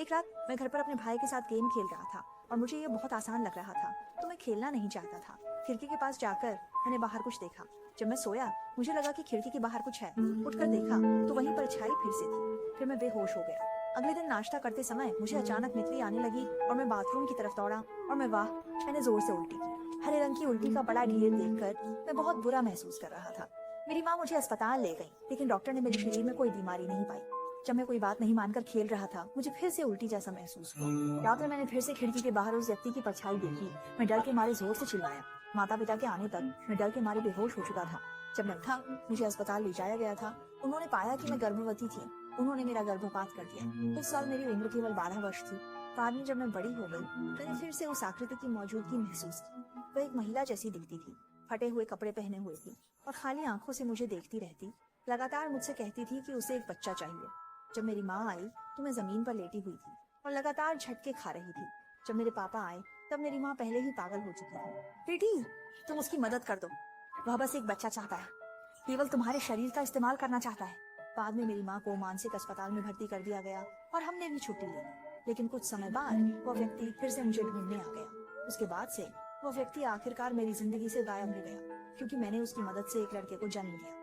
एक रात मैं घर पर अपने भाई के साथ गेम खेल रहा था और मुझे ये बहुत आसान लग रहा था, तो मैं खेलना नहीं चाहता था। खिड़की के पास जाकर मैंने बाहर कुछ देखा। जब मैं सोया मुझे लगा कि खिड़की के बाहर कुछ है। उठकर देखा तो वहीं परछाई फिर से थी। फिर मैं बेहोश हो गया। अगले दिन नाश्ता करते समय मुझे अचानक मितली आने लगी और मैं बाथरूम की तरफ दौड़ा और मैंने जोर से उल्टी की। हरे रंग की उल्टी का बड़ा ढेर देखकर मैं बहुत बुरा महसूस कर रहा था। मेरी माँ मुझे अस्पताल ले गई, लेकिन डॉक्टर ने मेरे शरीर में कोई बीमारी नहीं पाई। जब मैं कोई बात नहीं मानकर खेल रहा था, मुझे फिर से उल्टी जैसा महसूस हुआ। रात में मैंने फिर से खिड़की के बाहर उस व्यक्ति की परछाई देखी। मैं डर के मारे जोर से चिल्लाया। माता पिता के आने तक मैं डर के मारे बेहोश हो चुका था। जब मैं उठा, मुझे अस्पताल ले जाया गया था। उन्होंने पाया कि मैं गर्भवती थी। उन्होंने मेरा गर्भपात कर दिया। उस साल मेरी उम्र केवल 12 वर्ष थी। बाद में जब मैं बड़ी हो गई, मैंने फिर से उस आकृति की मौजूदगी महसूस की। वह एक महिला जैसी दिखती थी, फटे हुए कपड़े पहने हुए थी और खाली आंखों से मुझे देखती रहती। लगातार मुझसे कहती थी कि उसे एक बच्चा चाहिए। जब मेरी माँ आई तो मैं जमीन पर लेटी हुई थी और लगातार झटके खा रही थी। जब मेरे पापा आए तब मेरी माँ पहले ही पागल हो चुकी थी। बेटी, तुम उसकी मदद कर दो। वह बस एक बच्चा चाहता है, केवल तुम्हारे शरीर का इस्तेमाल करना चाहता है। बाद में मेरी माँ को मानसिक अस्पताल में भर्ती कर दिया गया और हमने भी छुट्टी ली। लेकिन कुछ समय बाद वह व्यक्ति फिर से मुझे ढूंढने आ गया। उसके बाद से वह व्यक्ति आखिरकार मेरी जिंदगी से गायब हो गया, क्योंकि मैंने उसकी मदद से एक लड़के को जन्म दिया।